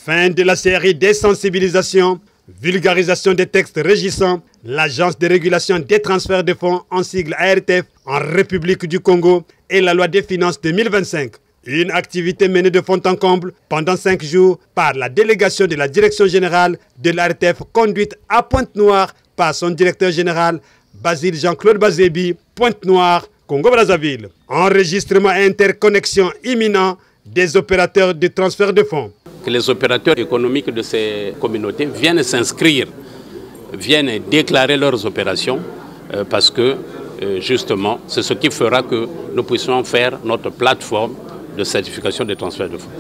Fin de la série des sensibilisations, vulgarisation des textes régissant l'Agence de régulation des transferts de fonds en sigle ARTF en République du Congo et la loi des finances 2025. Une activité menée de fond en comble pendant 5 jours par la délégation de la direction générale de l'ARTF conduite à Pointe-Noire par son directeur général Basile Jean-Claude Bazébi, Pointe-Noire, Congo-Brazzaville. Enregistrement et interconnexion imminent des opérateurs de transfert de fonds. Que les opérateurs économiques de ces communautés viennent s'inscrire, viennent déclarer leurs opérations parce que justement c'est ce qui fera que nous puissions faire notre plateforme de certification des transferts de fonds.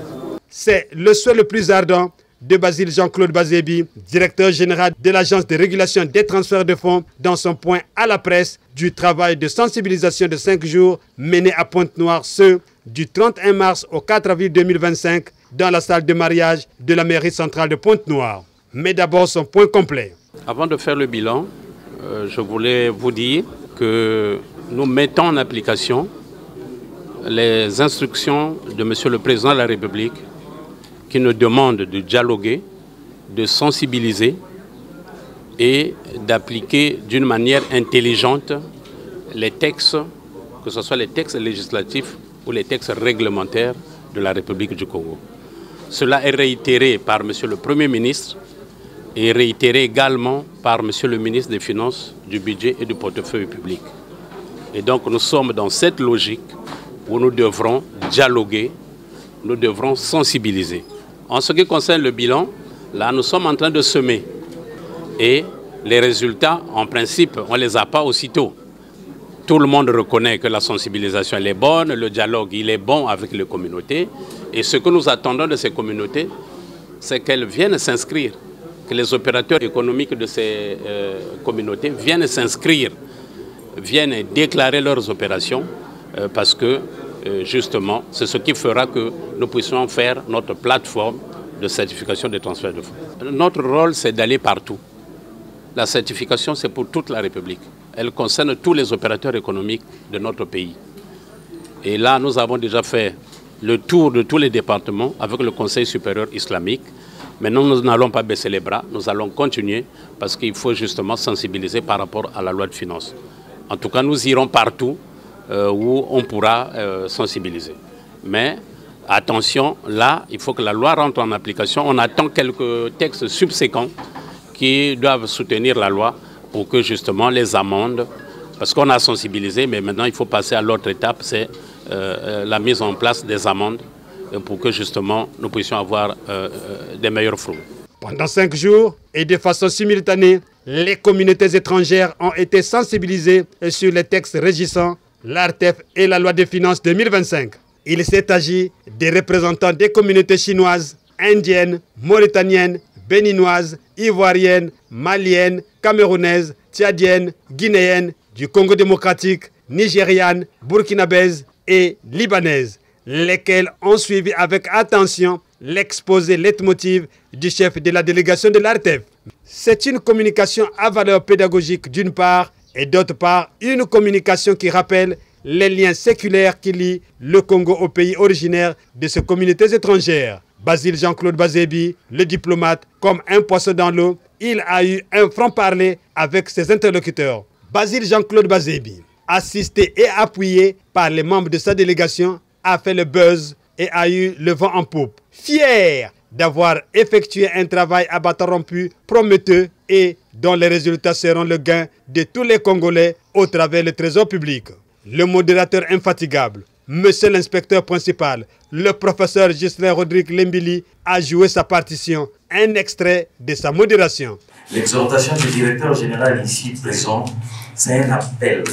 C'est le souhait le plus ardent de Basile Jean-Claude Bazébi, directeur général de l'Agence de régulation des transferts de fonds, dans son point à la presse du travail de sensibilisation de 5 jours mené à Pointe-Noire, ce du 31 mars au 4 avril 2025 dans la salle de mariage de la mairie centrale de Pointe-Noire. Mais d'abord son point complet. Avant de faire le bilan, je voulais vous dire que nous mettons en application les instructions de Monsieur le Président de la République qui nous demande de dialoguer, de sensibiliser et d'appliquer d'une manière intelligente les textes, que ce soit les textes législatifs ou les textes réglementaires de la République du Congo. Cela est réitéré par Monsieur le Premier ministre et réitéré également par Monsieur le ministre des Finances, du Budget et du Portefeuille public. Et donc nous sommes dans cette logique où nous devrons dialoguer, nous devrons sensibiliser. En ce qui concerne le bilan, là nous sommes en train de semer. Et les résultats, en principe, on ne les a pas aussitôt. Tout le monde reconnaît que la sensibilisation elle est bonne, le dialogue il est bon avec les communautés. Et ce que nous attendons de ces communautés, c'est qu'elles viennent s'inscrire, que les opérateurs économiques de ces communautés viennent s'inscrire, viennent déclarer leurs opérations, parce que justement, c'est ce qui fera que nous puissions faire notre plateforme de certification des transferts de fonds. Notre rôle, c'est d'aller partout. La certification, c'est pour toute la République. Elle concerne tous les opérateurs économiques de notre pays. Et là, nous avons déjà fait le tour de tous les départements avec le Conseil supérieur islamique. Maintenant, nous n'allons pas baisser les bras, nous allons continuer parce qu'il faut justement sensibiliser par rapport à la loi de finances. En tout cas, nous irons partout où on pourra sensibiliser. Mais attention, là, il faut que la loi rentre en application. On attend quelques textes subséquents qui doivent soutenir la loi pour que justement les amendes, parce qu'on a sensibilisé, mais maintenant il faut passer à l'autre étape, c'est la mise en place des amendes pour que justement nous puissions avoir des meilleurs fruits. Pendant 5 jours et de façon simultanée, les communautés étrangères ont été sensibilisées sur les textes régissant l'ARTF et la loi des finances 2025. Il s'est agi des représentants des communautés chinoises, indiennes, mauritaniennes, béninoises, ivoiriennes, maliennes, camerounaises, tchadiennes, guinéennes, du Congo démocratique, nigérianes, burkinabèses et libanaises, lesquelles ont suivi avec attention l'exposé leitmotiv du chef de la délégation de l'ARTF. C'est une communication à valeur pédagogique d'une part et d'autre part une communication qui rappelle les liens séculaires qui lient le Congo au pays originaire de ces communautés étrangères. Basile Jean-Claude Bazébi, le diplomate, comme un poisson dans l'eau, il a eu un franc-parler avec ses interlocuteurs. Basile Jean-Claude Bazébi, assisté et appuyé par les membres de sa délégation, a fait le buzz et a eu le vent en poupe. Fier d'avoir effectué un travail à bâton rompu prometteur et dont les résultats seront le gain de tous les Congolais au travers du trésor public. Le modérateur infatigable, monsieur l'inspecteur principal, le professeur Ghislain Rodrigue Lembili a joué sa partition. Un extrait de sa modération. L'exhortation du directeur général ici présent, c'est un appel,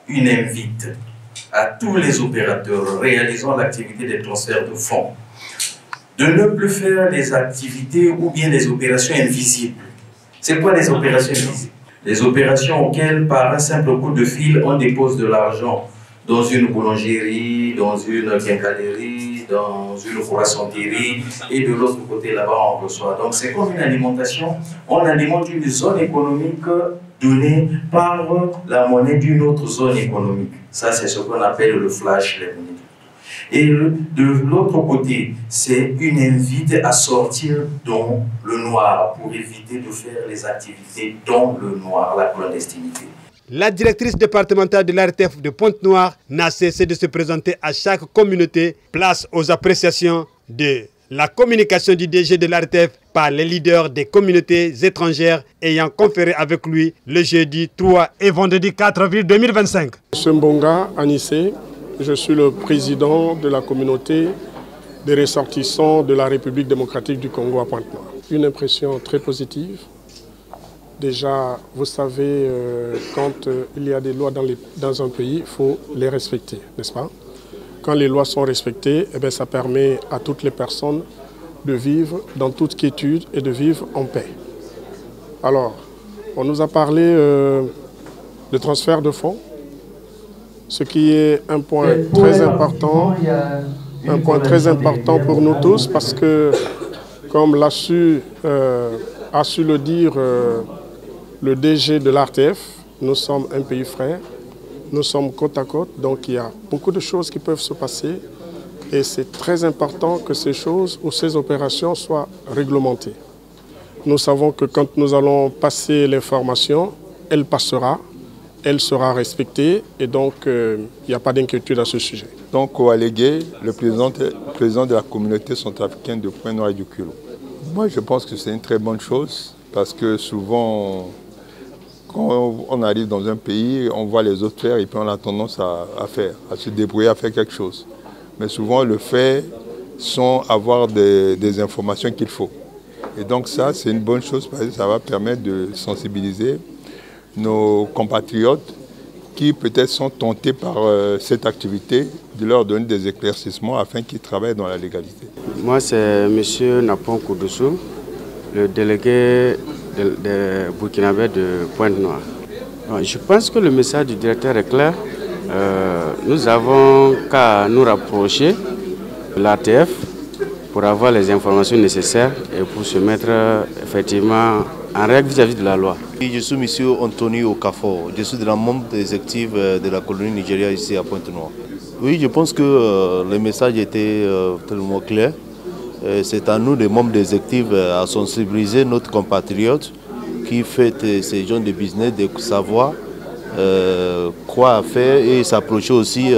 une invite à tous les opérateurs réalisant l'activité des transferts de fonds de ne plus faire des activités ou bien des opérations invisibles. C'est quoi les opérations invisibles? Les opérations auxquelles, par un simple coup de fil, on dépose de l'argent dans une boulangerie, dans une quincaillerie, dans une croissanterie, et de l'autre côté là-bas on reçoit. Donc c'est comme une alimentation, on alimente une zone économique donnée par la monnaie d'une autre zone économique. Ça c'est ce qu'on appelle le flash lending. Et de l'autre côté, c'est une invite à sortir dans le noir pour éviter de faire les activités dans le noir, la clandestinité. La directrice départementale de l'ARTEF de Pointe-Noire n'a cessé de se présenter à chaque communauté. Place aux appréciations de la communication du DG de l'ARTEF par les leaders des communautés étrangères ayant conféré avec lui le jeudi 3 et vendredi 4 avril 2025. M. Mbonga Anissé, je suis le président de la communauté des ressortissants de la République démocratique du Congo à Pointe-Noire. Une impression très positive. Déjà, vous savez, quand il y a des lois dans un pays, il faut les respecter, n'est-ce pas? Quand les lois sont respectées, eh bien, ça permet à toutes les personnes de vivre dans toute quiétude et de vivre en paix. Alors, on nous a parlé de transfert de fonds, ce qui est un point très important pour nous tous, parce que, comme a su le dire le DG de l'ARTEF, nous sommes un pays frère, nous sommes côte à côte, donc il y a beaucoup de choses qui peuvent se passer et c'est très important que ces choses ou ces opérations soient réglementées. Nous savons que quand nous allons passer l'information, elle passera, elle sera respectée et donc il n'y a pas d'inquiétude à ce sujet. Donc au Alégué, le président de la communauté centrafricaine de Pointe-Noire et du Kilo. Moi je pense que c'est une très bonne chose parce que souvent, quand on arrive dans un pays, on voit les autres faire et puis on a tendance à se débrouiller, à faire quelque chose. Mais souvent, le fait sont avoir des informations qu'il faut. Et donc ça, c'est une bonne chose parce que ça va permettre de sensibiliser nos compatriotes qui peut-être sont tentés par cette activité, de leur donner des éclaircissements afin qu'ils travaillent dans la légalité. Moi, c'est M. Napon Koudoussou, le délégué des Burkinabés de Pointe-Noire. Je pense que le message du directeur est clair. Nous avons qu'à nous rapprocher de l'ARTEF pour avoir les informations nécessaires et pour se mettre effectivement en règle vis-à-vis de la loi. Je suis M. Anthony Okafor, je suis membre des actifs de la colonie Nigeria ici à Pointe-Noire. Oui, je pense que le message était tellement clair. C'est à nous, les membres des actifs, à sensibiliser notre compatriote qui fait ces genres de business, de savoir quoi faire et s'approcher aussi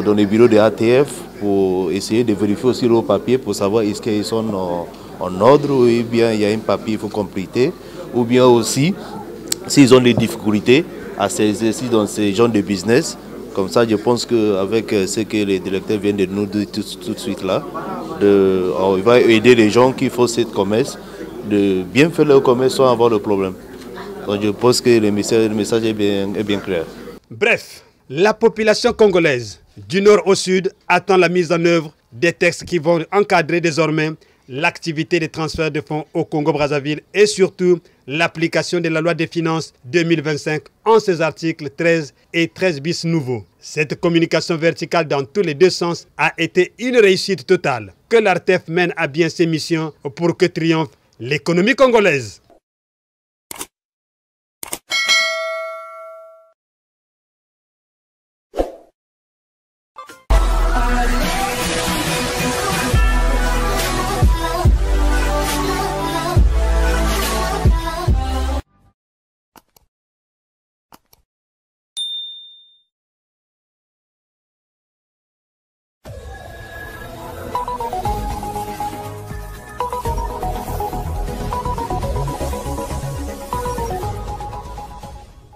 dans les bureaux de l'ARTEF pour essayer de vérifier aussi leurs papiers pour savoir est-ce qu'ils sont en ordre ou bien il y a un papier qu'il faut compléter ou bien aussi s'ils ont des difficultés à s'exercer dans ces genres de business. Comme ça, je pense qu'avec ce que les directeurs viennent de nous dire tout de suite là, il va aider les gens qui font ce commerce de bien faire leur commerce sans avoir de problème. Donc je pense que le message est bien clair. Bref, la population congolaise du nord au sud attend la mise en œuvre des textes qui vont encadrer désormais l'activité des transferts de fonds au Congo-Brazzaville et surtout l'application de la loi des finances 2025 en ses articles 13 et 13 bis nouveaux. Cette communication verticale dans tous les deux sens a été une réussite totale. Que l'ARTEF mène à bien ses missions pour que triomphe l'économie congolaise.